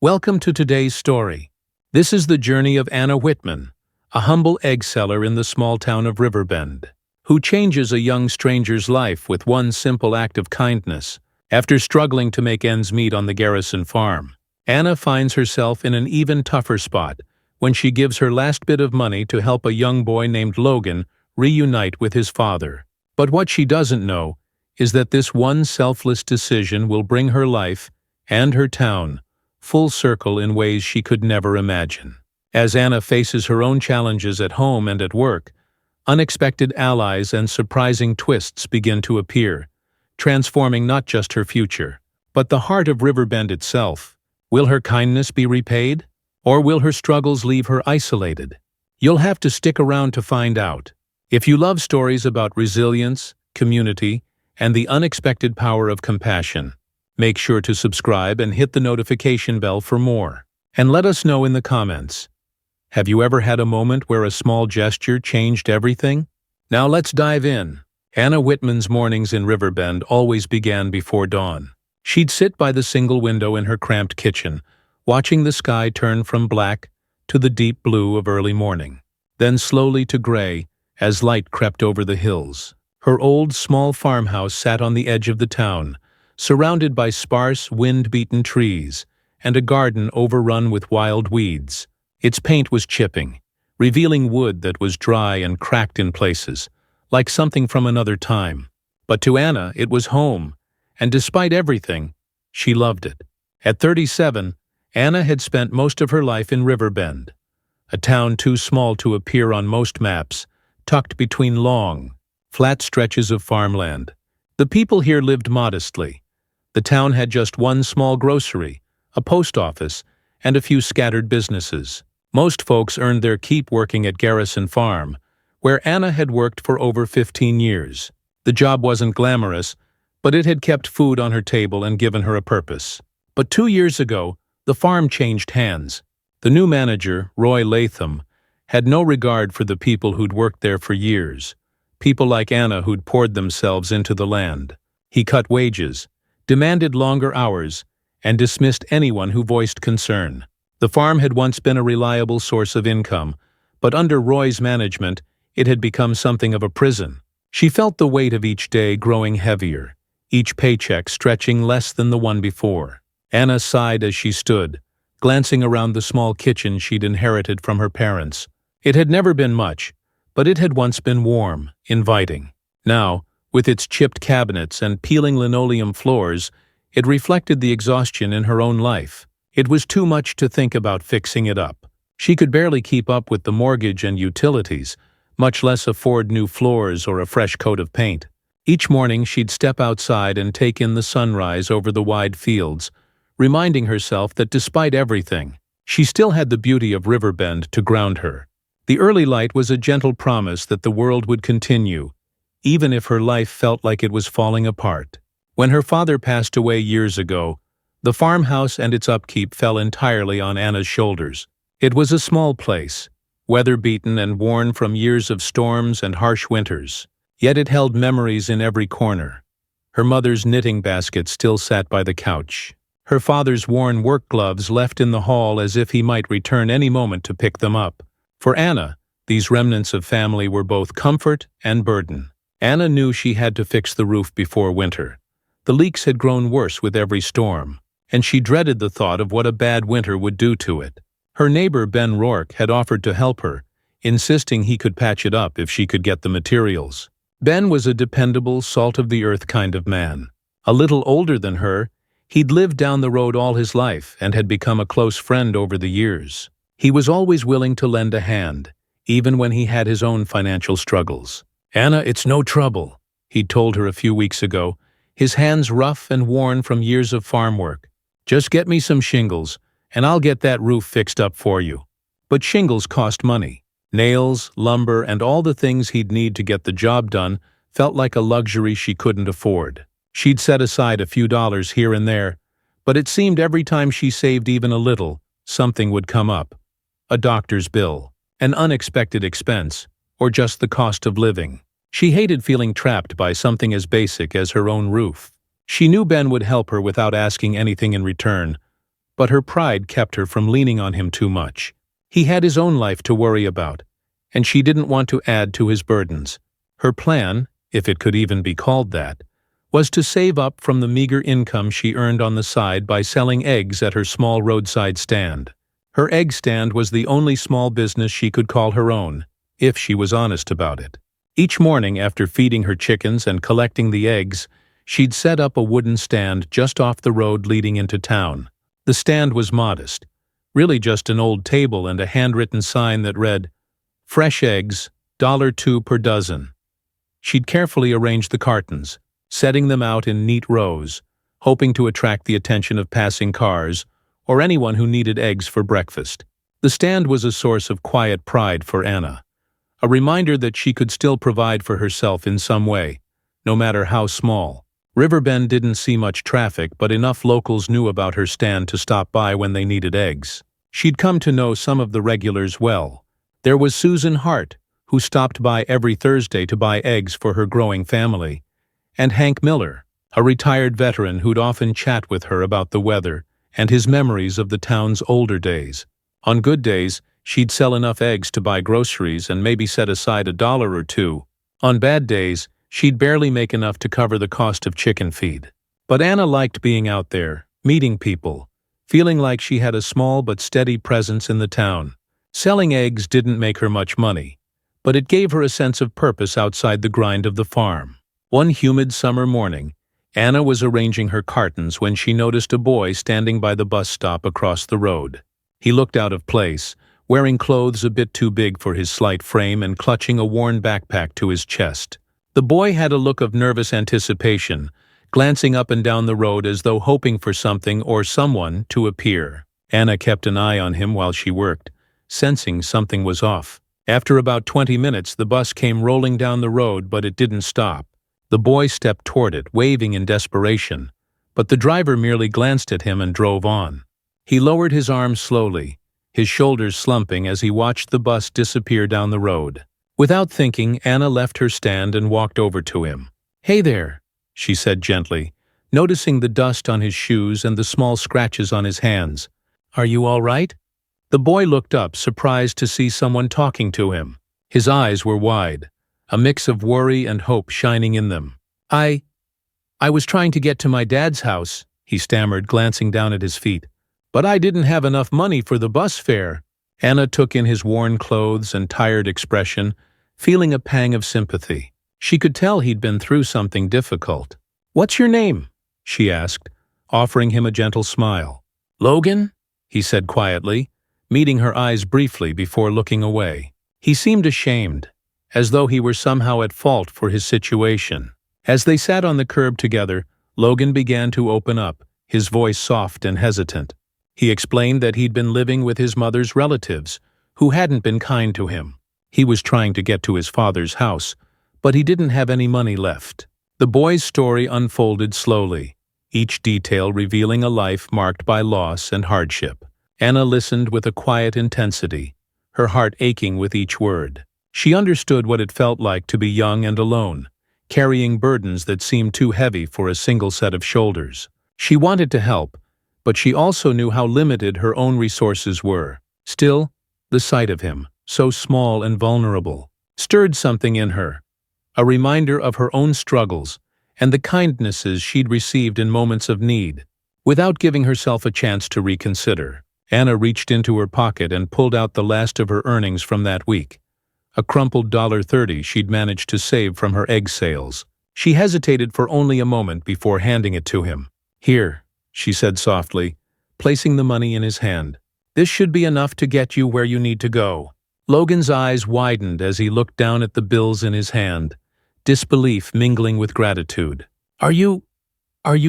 Welcome to today's story. This is the journey of Anna Whitman, a humble egg seller in the small town of Riverbend, who changes a young stranger's life with one simple act of kindness. After struggling to make ends meet on the Garrison farm, Anna finds herself in an even tougher spot when she gives her last bit of money to help a young boy named Logan reunite with his father. But what she doesn't know is that this one selfless decision will bring her life and her town full circle in ways she could never imagine. As Anna faces her own challenges at home and at work, unexpected allies and surprising twists begin to appear, transforming not just her future, but the heart of Riverbend itself. Will her kindness be repaid? Or will her struggles leave her isolated? You'll have to stick around to find out. If you love stories about resilience, community, and the unexpected power of compassion, make sure to subscribe and hit the notification bell for more. And let us know in the comments. Have you ever had a moment where a small gesture changed everything? Now let's dive in. Anna Whitman's mornings in Riverbend always began before dawn. She'd sit by the single window in her cramped kitchen, watching the sky turn from black to the deep blue of early morning, then slowly to gray as light crept over the hills. Her old, small farmhouse sat on the edge of the town, surrounded by sparse, wind-beaten trees and a garden overrun with wild weeds. Its paint was chipping, revealing wood that was dry and cracked in places, like something from another time. But to Anna, it was home, and despite everything, she loved it. At 37, Anna had spent most of her life in Riverbend, a town too small to appear on most maps, tucked between long, flat stretches of farmland. The people here lived modestly. The town had just one small grocery, a post office, and a few scattered businesses. Most folks earned their keep working at Garrison Farm, where Anna had worked for over 15 years. The job wasn't glamorous, but it had kept food on her table and given her a purpose. But 2 years ago, the farm changed hands. The new manager, Roy Latham, had no regard for the people who'd worked there for years, people like Anna who'd poured themselves into the land. He cut wages, demanded longer hours, and dismissed anyone who voiced concern. The farm had once been a reliable source of income, but under Roy's management, it had become something of a prison. She felt the weight of each day growing heavier, each paycheck stretching less than the one before. Anna sighed as she stood, glancing around the small kitchen she'd inherited from her parents. It had never been much, but it had once been warm, inviting. Now, with its chipped cabinets and peeling linoleum floors, it reflected the exhaustion in her own life. It was too much to think about fixing it up. She could barely keep up with the mortgage and utilities, much less afford new floors or a fresh coat of paint. Each morning she'd step outside and take in the sunrise over the wide fields, reminding herself that despite everything, she still had the beauty of Riverbend to ground her. The early light was a gentle promise that the world would continue, even if her life felt like it was falling apart. When her father passed away years ago, the farmhouse and its upkeep fell entirely on Anna's shoulders. It was a small place, weather-beaten and worn from years of storms and harsh winters, yet it held memories in every corner. Her mother's knitting basket still sat by the couch, her father's worn work gloves left in the hall as if he might return any moment to pick them up. For Anna, these remnants of family were both comfort and burden. Anna knew she had to fix the roof before winter. The leaks had grown worse with every storm, and she dreaded the thought of what a bad winter would do to it. Her neighbor Ben Rourke had offered to help her, insisting he could patch it up if she could get the materials. Ben was a dependable, salt-of-the-earth kind of man. A little older than her, he'd lived down the road all his life and had become a close friend over the years. He was always willing to lend a hand, even when he had his own financial struggles. "Anna, it's no trouble," he'd told her a few weeks ago, his hands rough and worn from years of farm work. "Just get me some shingles, and I'll get that roof fixed up for you." But shingles cost money. Nails, lumber, and all the things he'd need to get the job done felt like a luxury she couldn't afford. She'd set aside a few dollars here and there, but it seemed every time she saved even a little, something would come up. A doctor's bill, an unexpected expense, or just the cost of living. She hated feeling trapped by something as basic as her own roof. She knew Ben would help her without asking anything in return, but her pride kept her from leaning on him too much. He had his own life to worry about, and she didn't want to add to his burdens. Her plan, if it could even be called that, was to save up from the meager income she earned on the side by selling eggs at her small roadside stand. Her egg stand was the only small business she could call her own, if she was honest about it. Each morning after feeding her chickens and collecting the eggs, she'd set up a wooden stand just off the road leading into town. The stand was modest, really just an old table and a handwritten sign that read, "Fresh eggs, $2 per dozen." She'd carefully arrange the cartons, setting them out in neat rows, hoping to attract the attention of passing cars or anyone who needed eggs for breakfast. The stand was a source of quiet pride for Anna, a reminder that she could still provide for herself in some way, no matter how small. Riverbend didn't see much traffic, but enough locals knew about her stand to stop by when they needed eggs. She'd come to know some of the regulars well. There was Susan Hart, who stopped by every Thursday to buy eggs for her growing family, and Hank Miller, a retired veteran who'd often chat with her about the weather and his memories of the town's older days. On good days, she'd sell enough eggs to buy groceries and maybe set aside $1 or $2. On bad days, she'd barely make enough to cover the cost of chicken feed. But Anna liked being out there, meeting people, feeling like she had a small but steady presence in the town. Selling eggs didn't make her much money, but it gave her a sense of purpose outside the grind of the farm. One humid summer morning, Anna was arranging her cartons when she noticed a boy standing by the bus stop across the road. He looked out of place, wearing clothes a bit too big for his slight frame and clutching a worn backpack to his chest. The boy had a look of nervous anticipation, glancing up and down the road as though hoping for something or someone to appear. Anna kept an eye on him while she worked, sensing something was off. After about 20 minutes, the bus came rolling down the road, but it didn't stop. The boy stepped toward it, waving in desperation, but the driver merely glanced at him and drove on. He lowered his arms slowly, his shoulders slumping as he watched the bus disappear down the road. Without thinking, Anna left her stand and walked over to him. "Hey there," she said gently, noticing the dust on his shoes and the small scratches on his hands. "Are you all right?" The boy looked up, surprised to see someone talking to him. His eyes were wide, a mix of worry and hope shining in them. I was trying to get to my dad's house," he stammered, glancing down at his feet. "But I didn't have enough money for the bus fare." Anna took in his worn clothes and tired expression, feeling a pang of sympathy. She could tell he'd been through something difficult. "What's your name?" she asked, offering him a gentle smile. "Logan?" he said quietly, meeting her eyes briefly before looking away. He seemed ashamed, as though he were somehow at fault for his situation. As they sat on the curb together, Logan began to open up, his voice soft and hesitant. He explained that he'd been living with his mother's relatives, who hadn't been kind to him. He was trying to get to his father's house, but he didn't have any money left. The boy's story unfolded slowly, each detail revealing a life marked by loss and hardship. Anna listened with a quiet intensity, her heart aching with each word. She understood what it felt like to be young and alone, carrying burdens that seemed too heavy for a single set of shoulders. She wanted to help, but she also knew how limited her own resources were. Still, the sight of him, so small and vulnerable, stirred something in her, a reminder of her own struggles and the kindnesses she'd received in moments of need. Without giving herself a chance to reconsider, Anna reached into her pocket and pulled out the last of her earnings from that week, a crumpled $1.30 she'd managed to save from her egg sales. She hesitated for only a moment before handing it to him. "Here," she said softly, placing the money in his hand. "This should be enough to get you where you need to go." Logan's eyes widened as he looked down at the bills in his hand, disbelief mingling with gratitude. Are you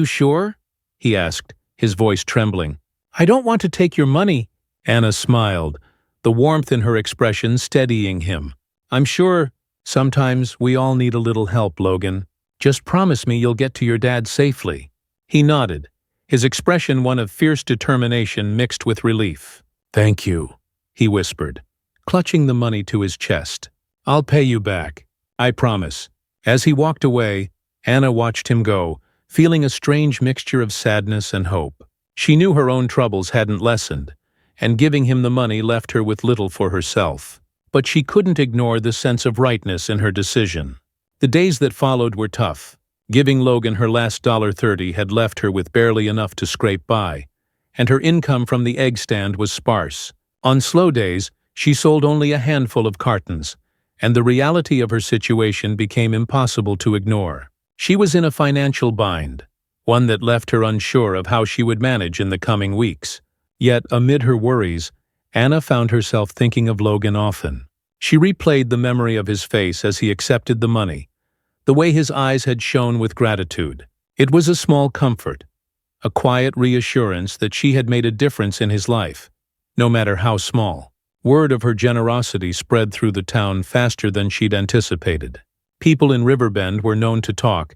sure?" he asked, his voice trembling. "I don't want to take your money." Anna smiled, the warmth in her expression steadying him. "I'm sure sometimes we all need a little help, Logan. Just promise me you'll get to your dad safely." He nodded, his expression one of fierce determination mixed with relief. "Thank you," he whispered, clutching the money to his chest. "I'll pay you back, I promise." As he walked away, Anna watched him go, feeling a strange mixture of sadness and hope. She knew her own troubles hadn't lessened, and giving him the money left her with little for herself. But she couldn't ignore the sense of rightness in her decision. The days that followed were tough. Giving Logan her last $30 had left her with barely enough to scrape by, and her income from the egg stand was sparse. On slow days, she sold only a handful of cartons, and the reality of her situation became impossible to ignore. She was in a financial bind, one that left her unsure of how she would manage in the coming weeks. Yet, amid her worries, Anna found herself thinking of Logan often. She replayed the memory of his face as he accepted the money, the way his eyes had shone with gratitude. It was a small comfort, a quiet reassurance that she had made a difference in his life, no matter how small. Word of her generosity spread through the town faster than she'd anticipated. People in Riverbend were known to talk,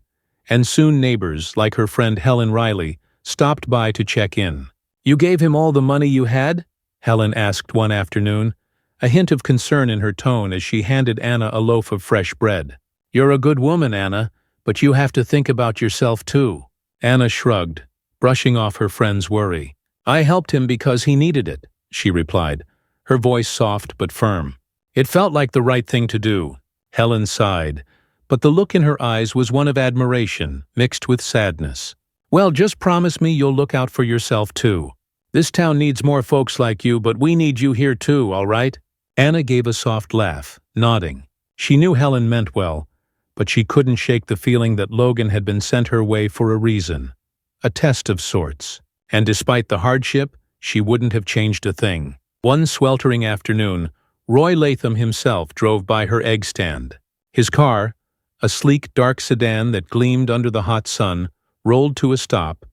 and soon neighbors, like her friend Helen Riley, stopped by to check in. "You gave him all the money you had?" Helen asked one afternoon, a hint of concern in her tone as she handed Anna a loaf of fresh bread. "You're a good woman, Anna, but you have to think about yourself too." Anna shrugged, brushing off her friend's worry. "I helped him because he needed it," she replied, her voice soft but firm. "It felt like the right thing to do." Helen sighed, but the look in her eyes was one of admiration, mixed with sadness. "Well, just promise me you'll look out for yourself too. This town needs more folks like you, but we need you here too, all right?" Anna gave a soft laugh, nodding. She knew Helen meant well, but she couldn't shake the feeling that Logan had been sent her way for a reason. A test of sorts. And despite the hardship, she wouldn't have changed a thing. One sweltering afternoon, Roy Latham himself drove by her egg stand. His car, a sleek dark sedan that gleamed under the hot sun, rolled to a stop,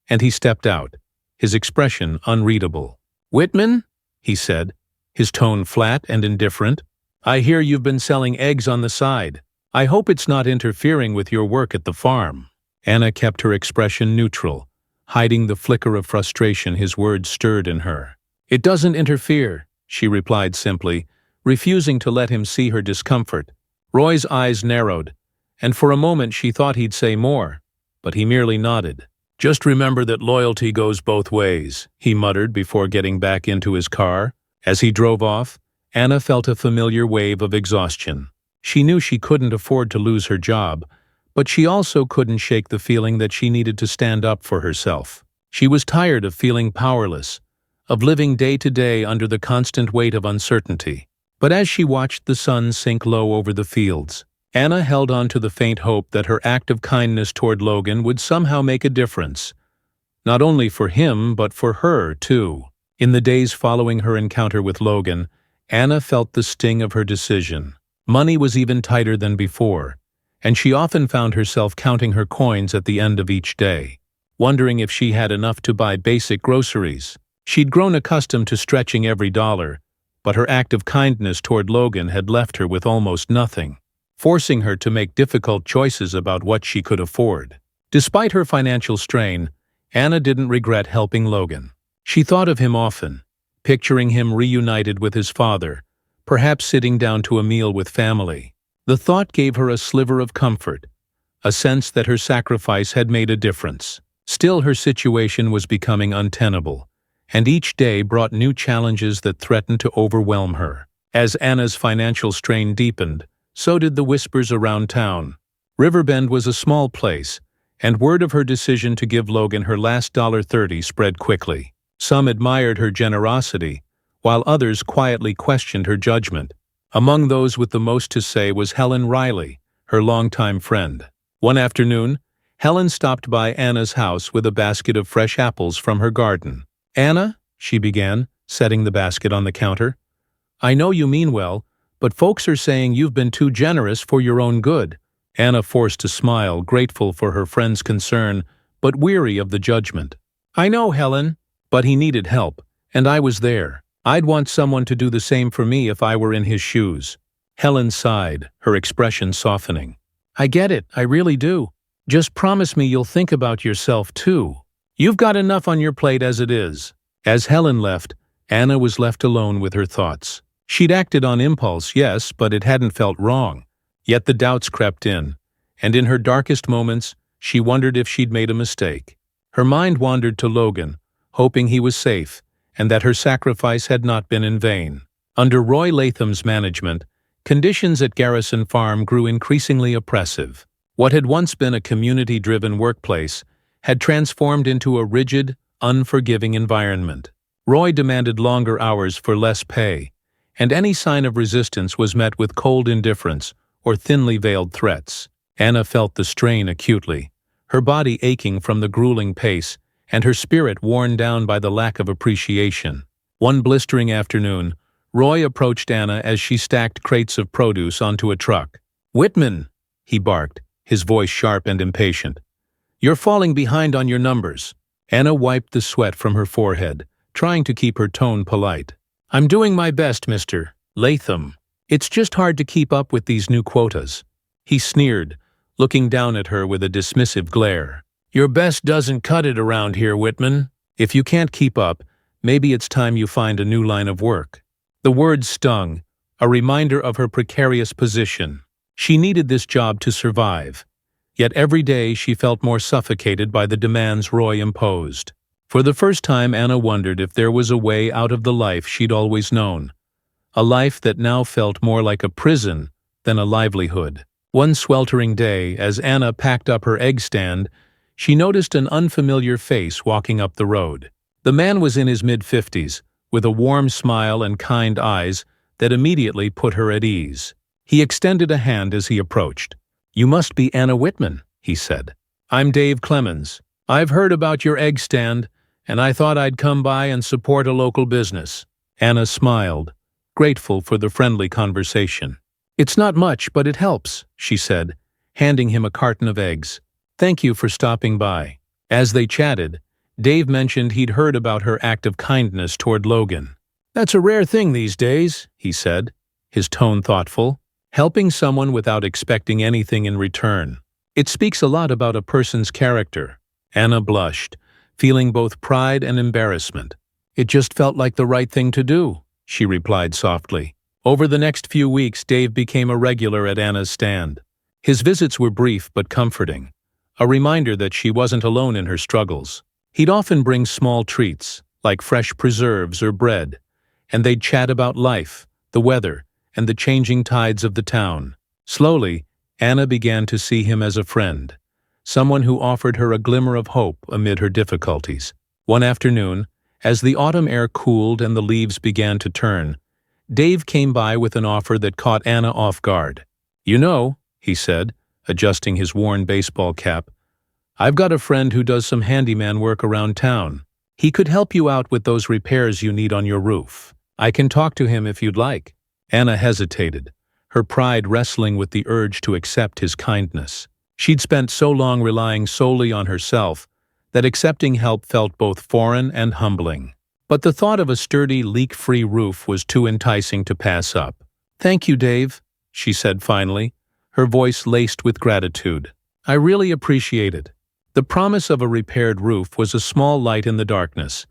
and he stepped out, his expression unreadable. "Whitman?" he said, his tone flat and indifferent. "I hear you've been selling eggs on the side. I hope it's not interfering with your work at the farm." Anna kept her expression neutral, hiding the flicker of frustration his words stirred in her. "It doesn't interfere," she replied simply, refusing to let him see her discomfort. Roy's eyes narrowed, and for a moment she thought he'd say more, but he merely nodded. "Just remember that loyalty goes both ways," he muttered before getting back into his car. As he drove off, Anna felt a familiar wave of exhaustion. She knew she couldn't afford to lose her job, but she also couldn't shake the feeling that she needed to stand up for herself. She was tired of feeling powerless, of living day to day under the constant weight of uncertainty. But as she watched the sun sink low over the fields, Anna held on to the faint hope that her act of kindness toward Logan would somehow make a difference. Not only for him, but for her, too. In the days following her encounter with Logan, Anna felt the sting of her decision. Money was even tighter than before, and she often found herself counting her coins at the end of each day, wondering if she had enough to buy basic groceries. She'd grown accustomed to stretching every dollar, but her act of kindness toward Logan had left her with almost nothing, forcing her to make difficult choices about what she could afford. Despite her financial strain, Anna didn't regret helping Logan. She thought of him often, picturing him reunited with his father, perhaps sitting down to a meal with family. The thought gave her a sliver of comfort, a sense that her sacrifice had made a difference. Still, her situation was becoming untenable, and each day brought new challenges that threatened to overwhelm her. As Anna's financial strain deepened, so did the whispers around town. Riverbend was a small place, and word of her decision to give Logan her last $30 spread quickly. Some admired her generosity, while others quietly questioned her judgment. Among those with the most to say was Helen Riley, her longtime friend. One afternoon, Helen stopped by Anna's house with a basket of fresh apples from her garden. "Anna," she began, setting the basket on the counter, "I know you mean well, but folks are saying you've been too generous for your own good." Anna forced a smile, grateful for her friend's concern, but weary of the judgment. "I know, Helen, but he needed help, and I was there. I'd want someone to do the same for me if I were in his shoes." Helen sighed, her expression softening. "I get it, I really do. Just promise me you'll think about yourself too. You've got enough on your plate as it is." As Helen left, Anna was left alone with her thoughts. She'd acted on impulse, yes, but it hadn't felt wrong. Yet the doubts crept in, and in her darkest moments, she wondered if she'd made a mistake. Her mind wandered to Logan, hoping he was safe and that her sacrifice had not been in vain. Under Roy Latham's management, conditions at Garrison Farm grew increasingly oppressive. What had once been a community-driven workplace had transformed into a rigid, unforgiving environment. Roy demanded longer hours for less pay, and any sign of resistance was met with cold indifference or thinly veiled threats. Anna felt the strain acutely, her body aching from the grueling pace and her spirit worn down by the lack of appreciation. One blistering afternoon, Roy approached Anna as she stacked crates of produce onto a truck. "Whitman," he barked, his voice sharp and impatient. "You're falling behind on your numbers." Anna wiped the sweat from her forehead, trying to keep her tone polite. "I'm doing my best, Mr. Latham. It's just hard to keep up with these new quotas." He sneered, looking down at her with a dismissive glare. "Your best doesn't cut it around here, Whitman. If you can't keep up, maybe it's time you find a new line of work." The words stung, a reminder of her precarious position. She needed this job to survive. Yet every day she felt more suffocated by the demands Roy imposed. For the first time, Anna wondered if there was a way out of the life she'd always known. A life that now felt more like a prison than a livelihood. One sweltering day, as Anna packed up her egg stand, she noticed an unfamiliar face walking up the road. The man was in his mid-50s, with a warm smile and kind eyes that immediately put her at ease. He extended a hand as he approached. "You must be Anna Whitman," he said. "I'm Dave Clemens. I've heard about your egg stand, and I thought I'd come by and support a local business." Anna smiled, grateful for the friendly conversation. "It's not much, but it helps," she said, handing him a carton of eggs. "Thank you for stopping by." As they chatted, Dave mentioned he'd heard about her act of kindness toward Logan. "That's a rare thing these days," he said, his tone thoughtful. "Helping someone without expecting anything in return. It speaks a lot about a person's character." Anna blushed, feeling both pride and embarrassment. "It just felt like the right thing to do," she replied softly. Over the next few weeks, Dave became a regular at Anna's stand. His visits were brief but comforting, a reminder that she wasn't alone in her struggles. He'd often bring small treats, like fresh preserves or bread, and they'd chat about life, the weather, and the changing tides of the town. Slowly, Anna began to see him as a friend, someone who offered her a glimmer of hope amid her difficulties. One afternoon, as the autumn air cooled and the leaves began to turn, Dave came by with an offer that caught Anna off guard. "You know," he said, adjusting his worn baseball cap, "I've got a friend who does some handyman work around town. He could help you out with those repairs you need on your roof. I can talk to him if you'd like." Anna hesitated, her pride wrestling with the urge to accept his kindness. She'd spent so long relying solely on herself that accepting help felt both foreign and humbling. But the thought of a sturdy, leak-free roof was too enticing to pass up. "Thank you, Dave," she said finally, her voice laced with gratitude. "I really appreciate it." The promise of a repaired roof was a small light in the darkness,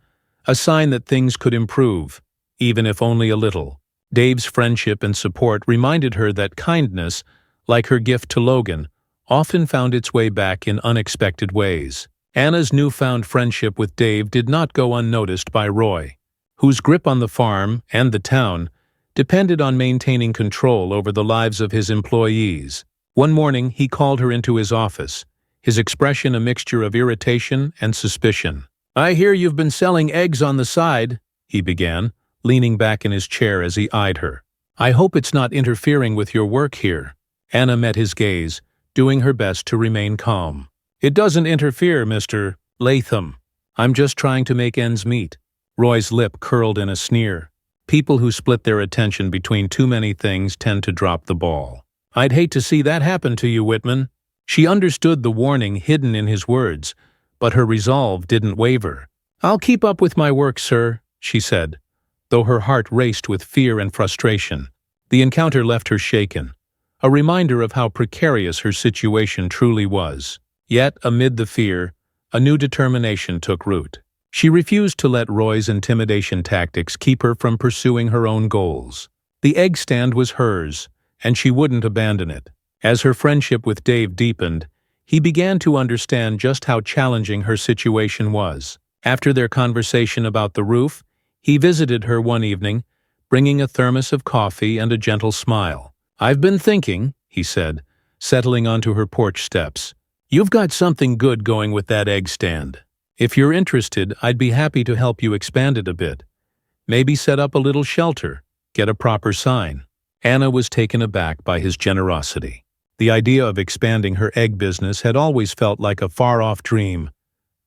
a sign that things could improve, even if only a little. Dave's friendship and support reminded her that kindness, like her gift to Logan, often found its way back in unexpected ways. Anna's newfound friendship with Dave did not go unnoticed by Roy, whose grip on the farm and the town depended on maintaining control over the lives of his employees. One morning, he called her into his office, his expression a mixture of irritation and suspicion. "I hear you've been selling eggs on the side," he began, leaning back in his chair as he eyed her. "I hope it's not interfering with your work here." Anna met his gaze, doing her best to remain calm. "It doesn't interfere, Mr. Latham. I'm just trying to make ends meet." Roy's lip curled in a sneer. People who split their attention between too many things tend to drop the ball. "I'd hate to see that happen to you, Whitman." She understood the warning hidden in his words, but her resolve didn't waver. "I'll keep up with my work, sir," she said, though her heart raced with fear and frustration. The encounter left her shaken, a reminder of how precarious her situation truly was. Yet, amid the fear, a new determination took root. She refused to let Roy's intimidation tactics keep her from pursuing her own goals. The egg stand was hers, and she wouldn't abandon it. As her friendship with Dave deepened, he began to understand just how challenging her situation was. After their conversation about the roof, he visited her one evening, bringing a thermos of coffee and a gentle smile. "I've been thinking," he said, settling onto her porch steps. "You've got something good going with that egg stand. If you're interested, I'd be happy to help you expand it a bit. Maybe set up a little shelter, get a proper sign." Anna was taken aback by his generosity. The idea of expanding her egg business had always felt like a far-off dream.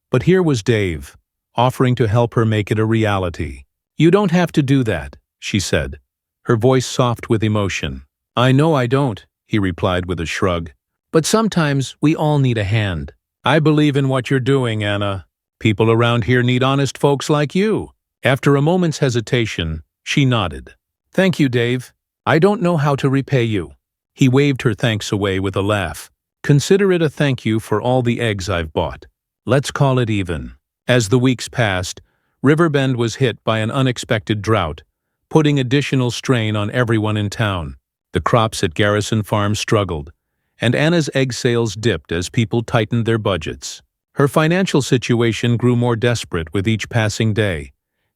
But here was Dave, offering to help her make it a reality. "You don't have to do that," she said, her voice soft with emotion. "I know I don't," he replied with a shrug. "But sometimes we all need a hand." "I believe in what you're doing, Anna. People around here need honest folks like you." After a moment's hesitation, she nodded. "Thank you, Dave. I don't know how to repay you." He waved her thanks away with a laugh. "Consider it a thank you for all the eggs I've bought. Let's call it even." As the weeks passed, Riverbend was hit by an unexpected drought, putting additional strain on everyone in town. The crops at Garrison Farm struggled, and Anna's egg sales dipped as people tightened their budgets. Her financial situation grew more desperate with each passing day,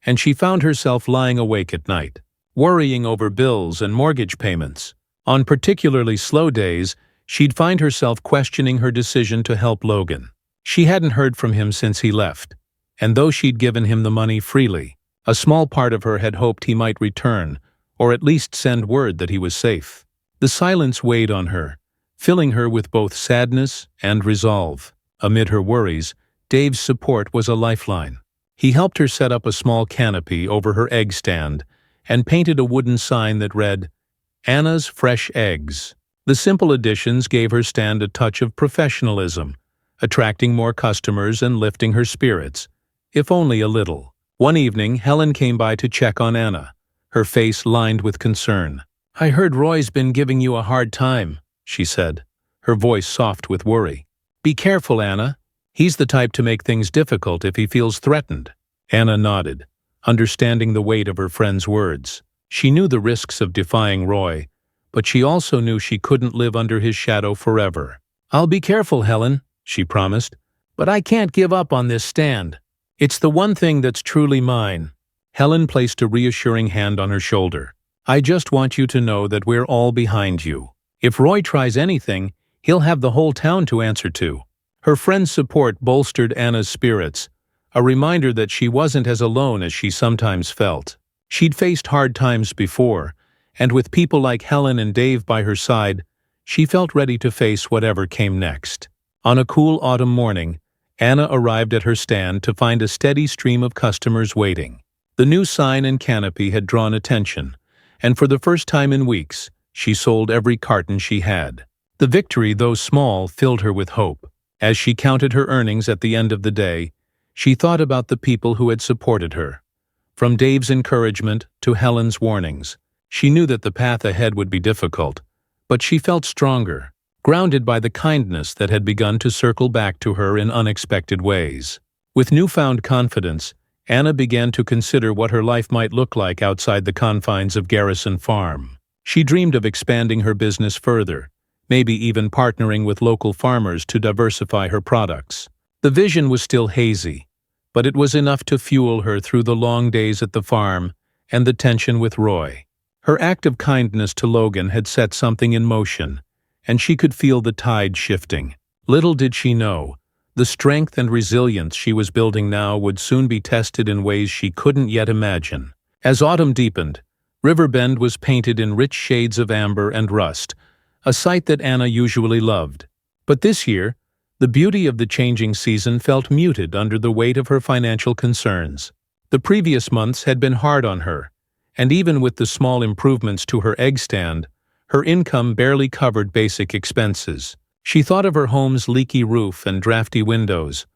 and she found herself lying awake at night, worrying over bills and mortgage payments. On particularly slow days, she'd find herself questioning her decision to help Logan. She hadn't heard from him since he left, and though she'd given him the money freely, a small part of her had hoped he might return, or at least send word that he was safe. The silence weighed on her, filling her with both sadness and resolve. Amid her worries, Dave's support was a lifeline. He helped her set up a small canopy over her egg stand and painted a wooden sign that read, "Anna's Fresh Eggs." The simple additions gave her stand a touch of professionalism, attracting more customers and lifting her spirits, if only a little. One evening, Helen came by to check on Anna, her face lined with concern. "I heard Roy's been giving you a hard time," she said, her voice soft with worry. "Be careful, Anna. He's the type to make things difficult if he feels threatened." Anna nodded, understanding the weight of her friend's words. She knew the risks of defying Roy, but she also knew she couldn't live under his shadow forever. "I'll be careful, Helen," she promised, "but I can't give up on this stand. It's the one thing that's truly mine." Helen placed a reassuring hand on her shoulder. "I just want you to know that we're all behind you. If Roy tries anything, he'll have the whole town to answer to." Her friend's support bolstered Anna's spirits, a reminder that she wasn't as alone as she sometimes felt. She'd faced hard times before, and with people like Helen and Dave by her side, she felt ready to face whatever came next. On a cool autumn morning, Anna arrived at her stand to find a steady stream of customers waiting. The new sign and canopy had drawn attention, and for the first time in weeks, she sold every carton she had. The victory, though small, filled her with hope. As she counted her earnings at the end of the day, she thought about the people who had supported her. From Dave's encouragement to Helen's warnings, she knew that the path ahead would be difficult, but she felt stronger, grounded by the kindness that had begun to circle back to her in unexpected ways. With newfound confidence, Anna began to consider what her life might look like outside the confines of Garrison Farm. She dreamed of expanding her business further, maybe even partnering with local farmers to diversify her products. The vision was still hazy, but it was enough to fuel her through the long days at the farm and the tension with Roy. Her act of kindness to Logan had set something in motion, and she could feel the tide shifting. Little did she know, the strength and resilience she was building now would soon be tested in ways she couldn't yet imagine. As autumn deepened, Riverbend was painted in rich shades of amber and rust, a sight that Anna usually loved. But this year, the beauty of the changing season felt muted under the weight of her financial concerns. The previous months had been hard on her, and even with the small improvements to her egg stand, her income barely covered basic expenses. She thought of her home's leaky roof and drafty windows,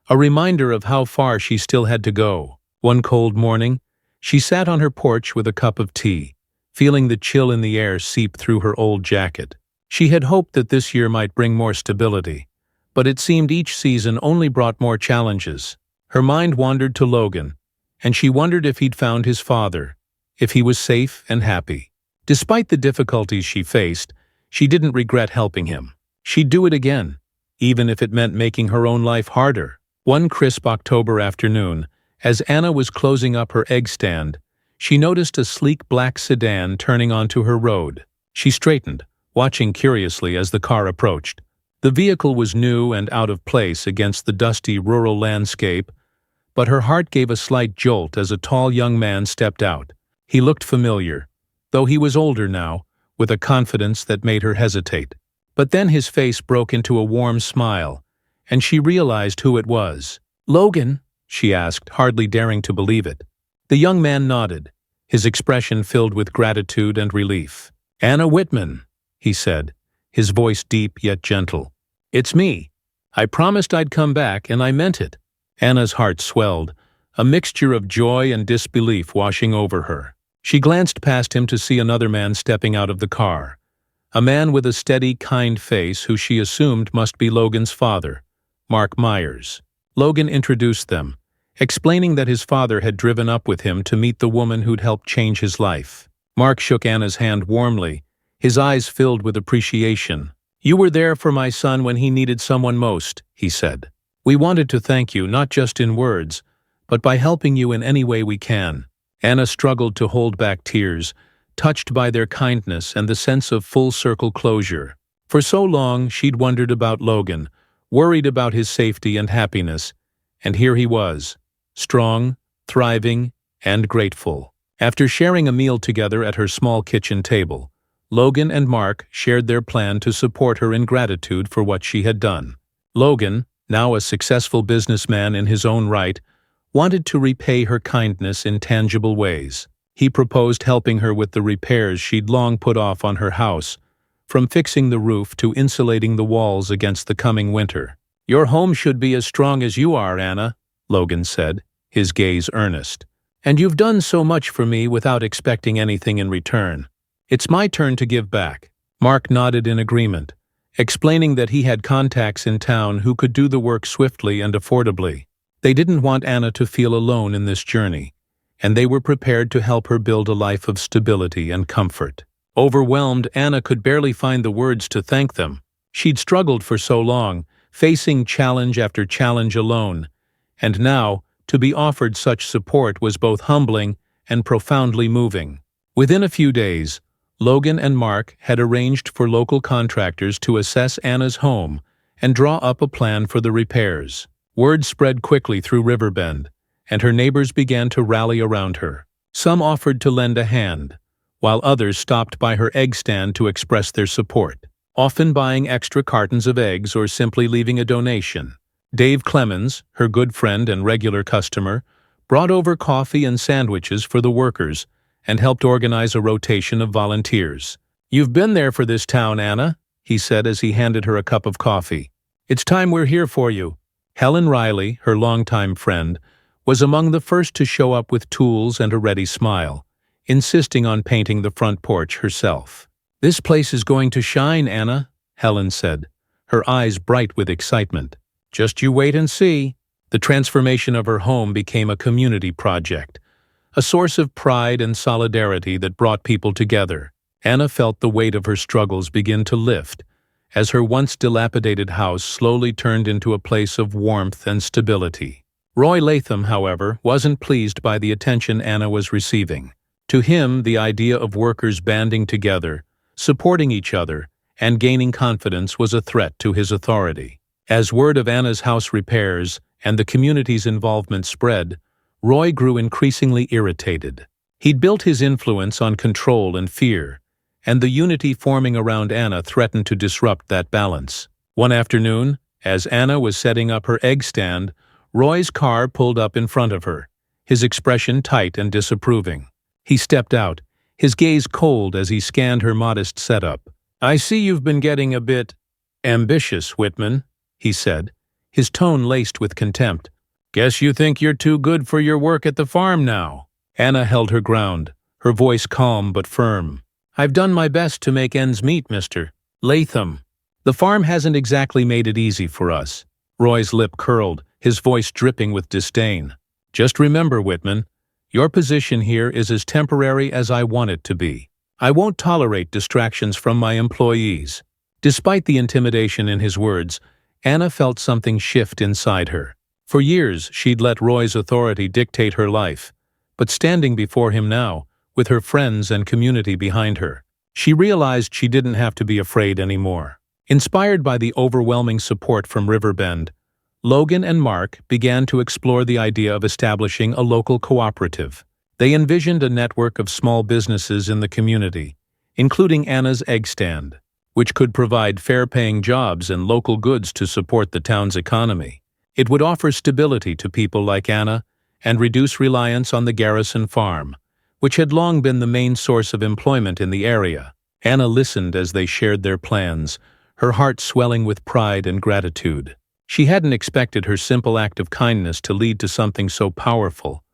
a reminder of how far she still had to go. One cold morning, she sat on her porch with a cup of tea, feeling the chill in the air seep through her old jacket. She had hoped that this year might bring more stability, but it seemed each season only brought more challenges. Her mind wandered to Logan, and she wondered if he'd found his father, if he was safe and happy. Despite the difficulties she faced, she didn't regret helping him. She'd do it again, even if it meant making her own life harder. One crisp October afternoon, as Anna was closing up her egg stand, she noticed a sleek black sedan turning onto her road. She straightened, watching curiously as the car approached. The vehicle was new and out of place against the dusty rural landscape, but her heart gave a slight jolt as a tall young man stepped out. He looked familiar, though he was older now, with a confidence that made her hesitate. But then his face broke into a warm smile, and she realized who it was. "Logan?" she asked, hardly daring to believe it. The young man nodded, his expression filled with gratitude and relief. "Anna Whitman," he said, his voice deep yet gentle. "It's me. I promised I'd come back, and I meant it." Anna's heart swelled, a mixture of joy and disbelief washing over her. She glanced past him to see another man stepping out of the car, a man with a steady, kind face who she assumed must be Logan's father, Mark Myers. Logan introduced them, explaining that his father had driven up with him to meet the woman who'd helped change his life. Mark shook Anna's hand warmly, his eyes filled with appreciation. "You were there for my son when he needed someone most," he said. "We wanted to thank you, not just in words, but by helping you in any way we can." Anna struggled to hold back tears, touched by their kindness and the sense of full-circle closure. For so long she'd wondered about Logan, worried about his safety and happiness, and here he was, strong, thriving, and grateful. After sharing a meal together at her small kitchen table, Logan and Mark shared their plan to support her in gratitude for what she had done. Logan, now a successful businessman in his own right, wanted to repay her kindness in tangible ways. He proposed helping her with the repairs she'd long put off on her house, from fixing the roof to insulating the walls against the coming winter. "Your home should be as strong as you are, Anna," Logan said, his gaze earnest. "And you've done so much for me without expecting anything in return. It's my turn to give back." Mark nodded in agreement, explaining that he had contacts in town who could do the work swiftly and affordably. They didn't want Anna to feel alone in this journey, and they were prepared to help her build a life of stability and comfort. Overwhelmed, Anna could barely find the words to thank them. She'd struggled for so long, facing challenge after challenge alone, and now, to be offered such support was both humbling and profoundly moving. Within a few days, Logan and Mark had arranged for local contractors to assess Anna's home and draw up a plan for the repairs. Word spread quickly through Riverbend, and her neighbors began to rally around her. Some offered to lend a hand, while others stopped by her egg stand to express their support, often buying extra cartons of eggs or simply leaving a donation. Dave Clemens, her good friend and regular customer, brought over coffee and sandwiches for the workers and helped organize a rotation of volunteers. "You've been there for this town, Anna," he said as he handed her a cup of coffee. "It's time we're here for you." Helen Riley, her longtime friend, was among the first to show up with tools and a ready smile, insisting on painting the front porch herself. "This place is going to shine, Anna," Helen said, her eyes bright with excitement. "Just you wait and see." The transformation of her home became a community project, a source of pride and solidarity that brought people together. Anna felt the weight of her struggles begin to lift, as her once dilapidated house slowly turned into a place of warmth and stability. Roy Latham, however, wasn't pleased by the attention Anna was receiving. To him, the idea of workers banding together, supporting each other, and gaining confidence was a threat to his authority. As word of Anna's house repairs and the community's involvement spread, Roy grew increasingly irritated. He'd built his influence on control and fear, and the unity forming around Anna threatened to disrupt that balance. One afternoon, as Anna was setting up her egg stand, Roy's car pulled up in front of her, his expression tight and disapproving. He stepped out, his gaze cold as he scanned her modest setup. "I see you've been getting a bit ambitious, Whitman," he said, his tone laced with contempt. "Guess you think you're too good for your work at the farm now." Anna held her ground, her voice calm but firm. "I've done my best to make ends meet, Mr. Latham. The farm hasn't exactly made it easy for us." Roy's lip curled, his voice dripping with disdain. "Just remember, Whitman, your position here is as temporary as I want it to be. I won't tolerate distractions from my employees." Despite the intimidation in his words, Anna felt something shift inside her. For years, she'd let Roy's authority dictate her life, but standing before him now, with her friends and community behind her, she realized she didn't have to be afraid anymore. Inspired by the overwhelming support from Riverbend, Logan and Mark began to explore the idea of establishing a local cooperative. They envisioned a network of small businesses in the community, including Anna's egg stand, which could provide fair-paying jobs and local goods to support the town's economy. It would offer stability to people like Anna and reduce reliance on the Garrison farm, which had long been the main source of employment in the area. Anna listened as they shared their plans, her heart swelling with pride and gratitude. She hadn't expected her simple act of kindness to lead to something so powerful.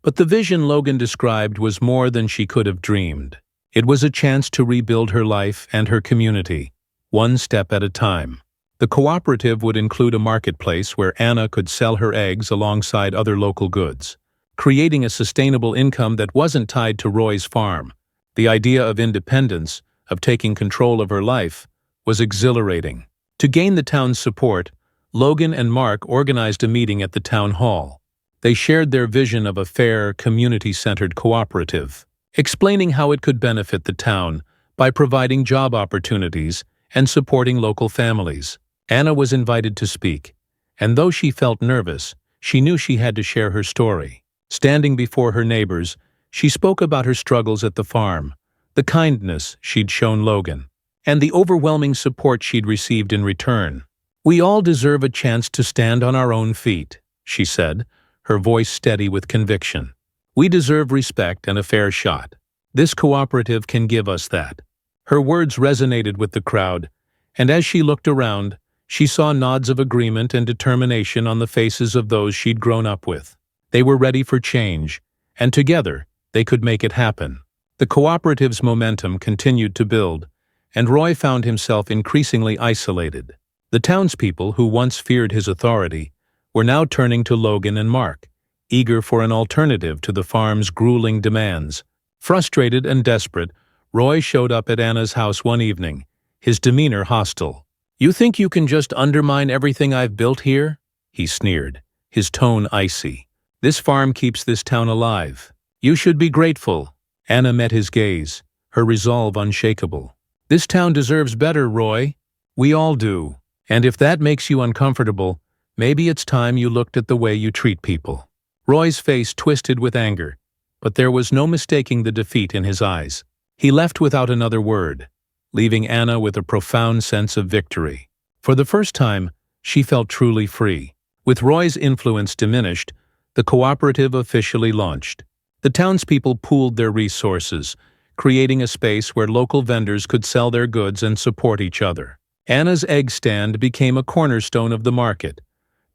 But the vision Logan described was more than she could have dreamed. It was a chance to rebuild her life and her community, one step at a time. The cooperative would include a marketplace where Anna could sell her eggs alongside other local goods, creating a sustainable income that wasn't tied to Roy's farm. The idea of independence, of taking control of her life, was exhilarating. To gain the town's support, Logan and Mark organized a meeting at the town hall. They shared their vision of a fair, community-centered cooperative, explaining how it could benefit the town by providing job opportunities and supporting local families. Anna was invited to speak, and though she felt nervous, she knew she had to share her story. Standing before her neighbors, she spoke about her struggles at the farm, the kindness she'd shown Logan, and the overwhelming support she'd received in return. "We all deserve a chance to stand on our own feet," she said, her voice steady with conviction. "We deserve respect and a fair shot. This cooperative can give us that." Her words resonated with the crowd, and as she looked around, she saw nods of agreement and determination on the faces of those she'd grown up with. They were ready for change, and together, they could make it happen. The cooperative's momentum continued to build, and Roy found himself increasingly isolated. The townspeople, who once feared his authority, were now turning to Logan and Mark, eager for an alternative to the farm's grueling demands. Frustrated and desperate, Roy showed up at Anna's house one evening, his demeanor hostile. "You think you can just undermine everything I've built here?" he sneered, his tone icy. "This farm keeps this town alive. You should be grateful." Anna met his gaze, her resolve unshakable. "This town deserves better, Roy. We all do. And if that makes you uncomfortable, maybe it's time you looked at the way you treat people." Roy's face twisted with anger, but there was no mistaking the defeat in his eyes. He left without another word, leaving Anna with a profound sense of victory. For the first time, she felt truly free. With Roy's influence diminished, the cooperative officially launched. The townspeople pooled their resources, creating a space where local vendors could sell their goods and support each other. Anna's egg stand became a cornerstone of the market,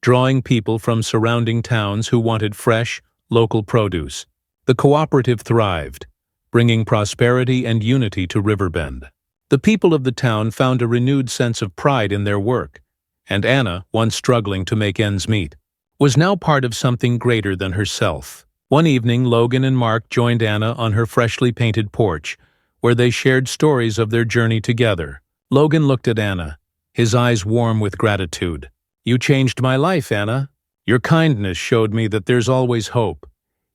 drawing people from surrounding towns who wanted fresh, local produce. The cooperative thrived, bringing prosperity and unity to Riverbend. The people of the town found a renewed sense of pride in their work, and Anna, once struggling to make ends meet, was now part of something greater than herself. One evening, Logan and Mark joined Anna on her freshly painted porch, where they shared stories of their journey together. Logan looked at Anna, his eyes warm with gratitude. "You changed my life, Anna. Your kindness showed me that there's always hope,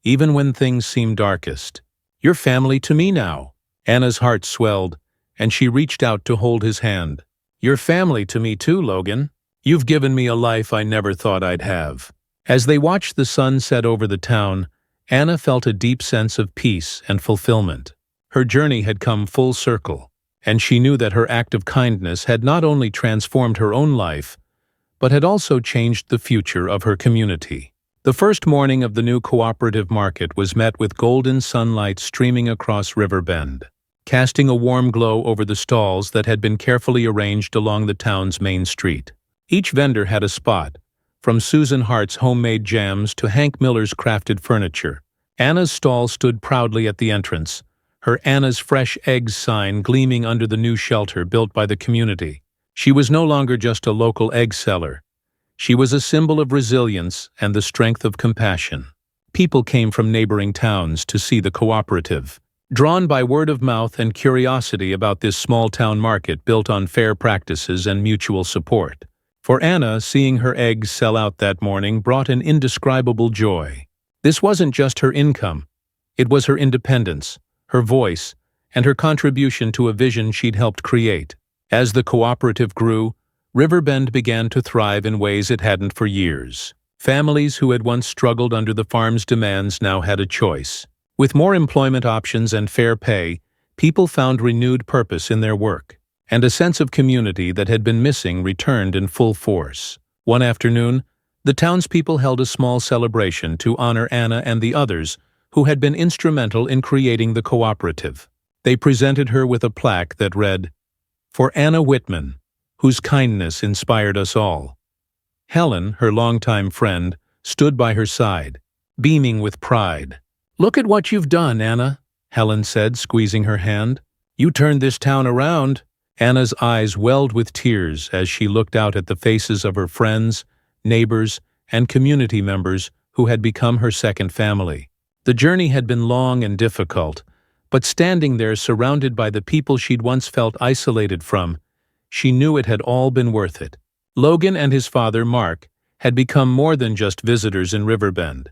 even when things seem darkest. You're family to me now." Anna's heart swelled, and she reached out to hold his hand. "You're family to me too, Logan. You've given me a life I never thought I'd have." As they watched the sun set over the town, Anna felt a deep sense of peace and fulfillment. Her journey had come full circle, and she knew that her act of kindness had not only transformed her own life, but had also changed the future of her community. The first morning of the new cooperative market was met with golden sunlight streaming across Riverbend, casting a warm glow over the stalls that had been carefully arranged along the town's main street. Each vendor had a spot, from Susan Hart's homemade jams to Hank Miller's crafted furniture. Anna's stall stood proudly at the entrance, her Anna's Fresh Eggs sign gleaming under the new shelter built by the community. She was no longer just a local egg seller. She was a symbol of resilience and the strength of compassion. People came from neighboring towns to see the cooperative, drawn by word of mouth and curiosity about this small-town market built on fair practices and mutual support. For Anna, seeing her eggs sell out that morning brought an indescribable joy. This wasn't just her income. It was her independence, her voice, and her contribution to a vision she'd helped create. As the cooperative grew, Riverbend began to thrive in ways it hadn't for years. Families who had once struggled under the farm's demands now had a choice. With more employment options and fair pay, people found renewed purpose in their work, and a sense of community that had been missing returned in full force. One afternoon, the townspeople held a small celebration to honor Anna and the others who had been instrumental in creating the cooperative. They presented her with a plaque that read, "For Anna Whitman, whose kindness inspired us all." Helen, her longtime friend, stood by her side, beaming with pride. "Look at what you've done, Anna," Helen said, squeezing her hand. "You turned this town around." Anna's eyes welled with tears as she looked out at the faces of her friends, neighbors, and community members who had become her second family. The journey had been long and difficult, but standing there surrounded by the people she'd once felt isolated from, she knew it had all been worth it. Logan and his father, Mark, had become more than just visitors in Riverbend.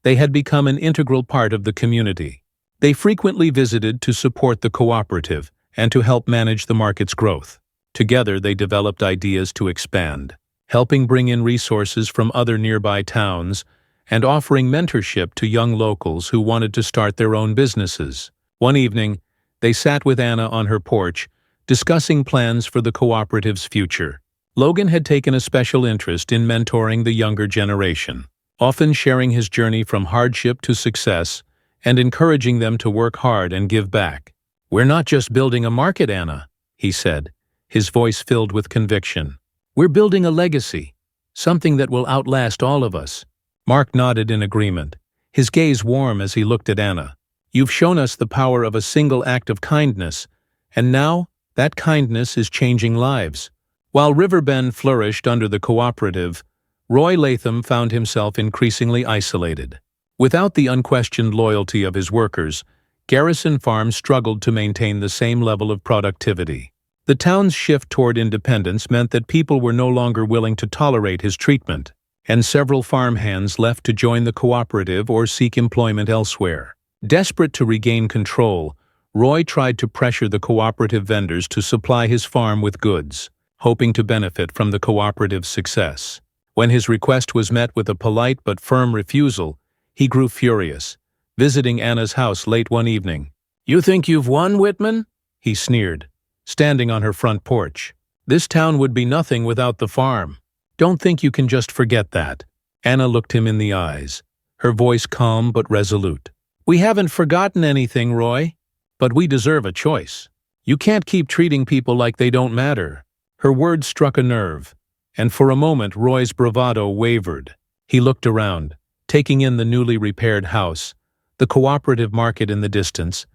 They had become an integral part of the community. They frequently visited to support the cooperative and to help manage the market's growth. Together, they developed ideas to expand, helping bring in resources from other nearby towns and offering mentorship to young locals who wanted to start their own businesses. One evening, they sat with Anna on her porch, discussing plans for the cooperative's future. Logan had taken a special interest in mentoring the younger generation, often sharing his journey from hardship to success and encouraging them to work hard and give back. "We're not just building a market, Anna," he said, his voice filled with conviction. "We're building a legacy, something that will outlast all of us." Mark nodded in agreement, his gaze warm as he looked at Anna. "You've shown us the power of a single act of kindness, and now that kindness is changing lives." While Riverbend flourished under the cooperative, Roy Latham found himself increasingly isolated. Without the unquestioned loyalty of his workers, Garrison Farm struggled to maintain the same level of productivity. The town's shift toward independence meant that people were no longer willing to tolerate his treatment, and several farmhands left to join the cooperative or seek employment elsewhere. Desperate to regain control, Roy tried to pressure the cooperative vendors to supply his farm with goods, hoping to benefit from the cooperative's success. When his request was met with a polite but firm refusal, he grew furious, visiting Anna's house late one evening. "You think you've won, Whitman?" he sneered, standing on her front porch. "This town would be nothing without the farm. Don't think you can just forget that." Anna looked him in the eyes, her voice calm but resolute. "We haven't forgotten anything, Roy, but we deserve a choice. You can't keep treating people like they don't matter." Her words struck a nerve, and for a moment Roy's bravado wavered. He looked around, taking in the newly repaired house, the cooperative market in the distance,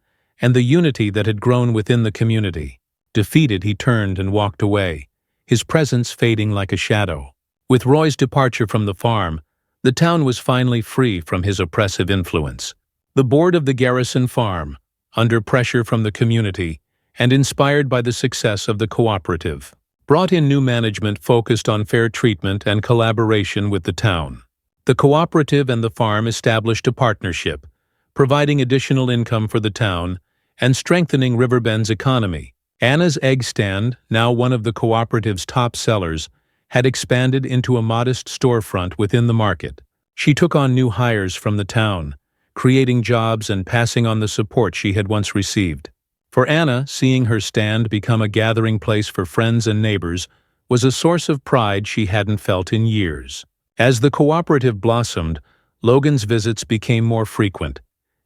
and the unity that had grown within the community. Defeated, he turned and walked away, his presence fading like a shadow. With Roy's departure from the farm, the town was finally free from his oppressive influence. The board of the Garrison Farm, under pressure from the community and inspired by the success of the cooperative, brought in new management focused on fair treatment and collaboration with the town. The cooperative and the farm established a partnership, providing additional income for the town and strengthening Riverbend's economy. Anna's egg stand, now one of the cooperative's top sellers, had expanded into a modest storefront within the market. She took on new hires from the town, creating jobs and passing on the support she had once received. For Anna, seeing her stand become a gathering place for friends and neighbors was a source of pride she hadn't felt in years. As the cooperative blossomed, Logan's visits became more frequent,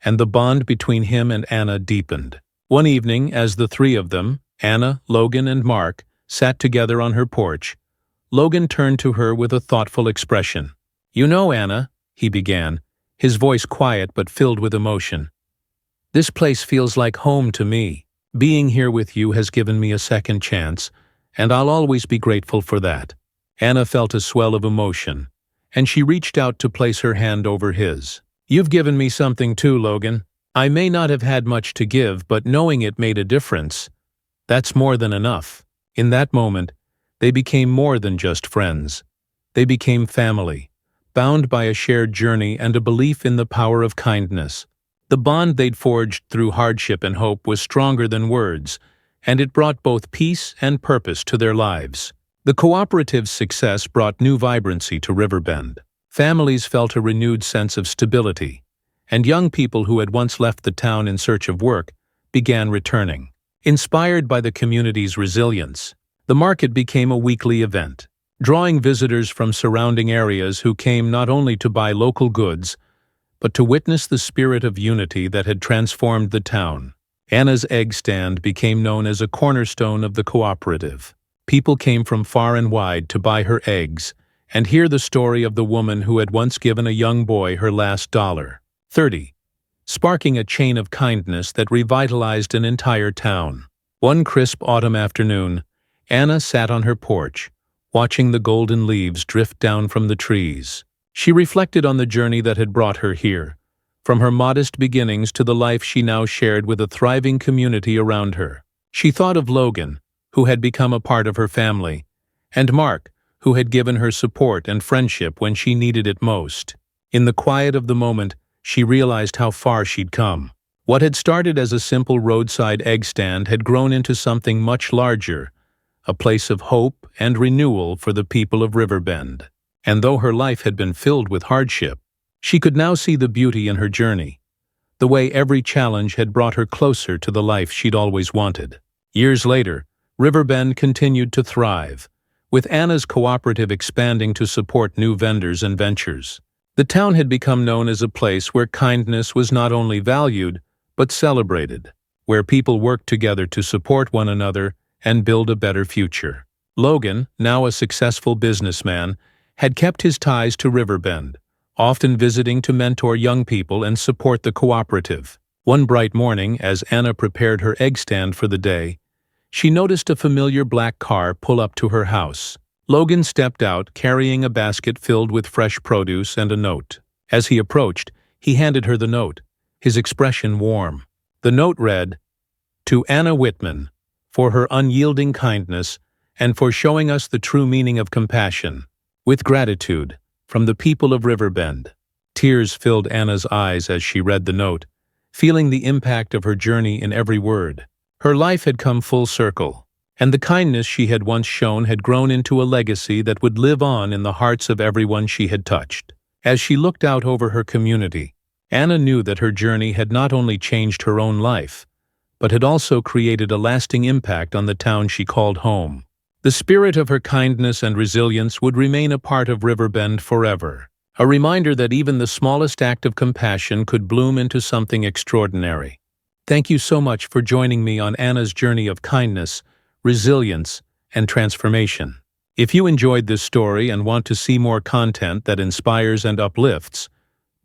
and the bond between him and Anna deepened. One evening, as the three of them, Anna, Logan, and Mark, sat together on her porch, Logan turned to her with a thoughtful expression. "You know, Anna," he began, his voice quiet but filled with emotion, "this place feels like home to me. Being here with you has given me a second chance, and I'll always be grateful for that." Anna felt a swell of emotion, and she reached out to place her hand over his. "You've given me something too, Logan. I may not have had much to give, but knowing it made a difference, that's more than enough." In that moment, They became more than just friends. They became family, bound by a shared journey and a belief in the power of kindness. The bond they'd forged through hardship and hope was stronger than words, and it brought both peace and purpose to their lives. The cooperative's success brought new vibrancy to Riverbend. Families felt a renewed sense of stability, and young people who had once left the town in search of work began returning. Inspired by the community's resilience, the market became a weekly event, drawing visitors from surrounding areas who came not only to buy local goods, but to witness the spirit of unity that had transformed the town. Anna's egg stand became known as a cornerstone of the cooperative. People came from far and wide to buy her eggs and hear the story of the woman who had once given a young boy her last $30, sparking a chain of kindness that revitalized an entire town. One crisp autumn afternoon, Anna sat on her porch, watching the golden leaves drift down from the trees. She reflected on the journey that had brought her here, from her modest beginnings to the life she now shared with a thriving community around her. She thought of Logan, who had become a part of her family, and Mark, who had given her support and friendship when she needed it most. In the quiet of the moment, she realized how far she'd come. What had started as a simple roadside egg stand had grown into something much larger, a place of hope and renewal for the people of Riverbend. And though her life had been filled with hardship, she could now see the beauty in her journey, the way every challenge had brought her closer to the life she'd always wanted. Years later, Riverbend continued to thrive, with Anna's cooperative expanding to support new vendors and ventures. The town had become known as a place where kindness was not only valued, but celebrated, where people worked together to support one another and build a better future. Logan, now a successful businessman, had kept his ties to Riverbend, often visiting to mentor young people and support the cooperative. One bright morning, as Anna prepared her egg stand for the day, she noticed a familiar black car pull up to her house. Logan stepped out, carrying a basket filled with fresh produce and a note. As he approached, he handed her the note, his expression warm. The note read, "To Anna Whitman, for her unyielding kindness and for showing us the true meaning of compassion. With gratitude, from the people of Riverbend." Tears filled Anna's eyes as she read the note, feeling the impact of her journey in every word. Her life had come full circle, and the kindness she had once shown had grown into a legacy that would live on in the hearts of everyone she had touched. As she looked out over her community, Anna knew that her journey had not only changed her own life, but had also created a lasting impact on the town she called home. The spirit of her kindness and resilience would remain a part of Riverbend forever, a reminder that even the smallest act of compassion could bloom into something extraordinary. Thank you so much for joining me on Anna's journey of kindness, resilience, and transformation. If you enjoyed this story and want to see more content that inspires and uplifts,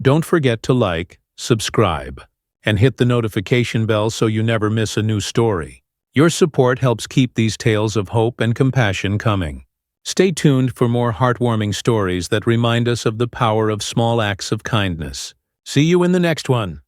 don't forget to like, subscribe, and hit the notification bell so you never miss a new story. Your support helps keep these tales of hope and compassion coming. Stay tuned for more heartwarming stories that remind us of the power of small acts of kindness. See you in the next one.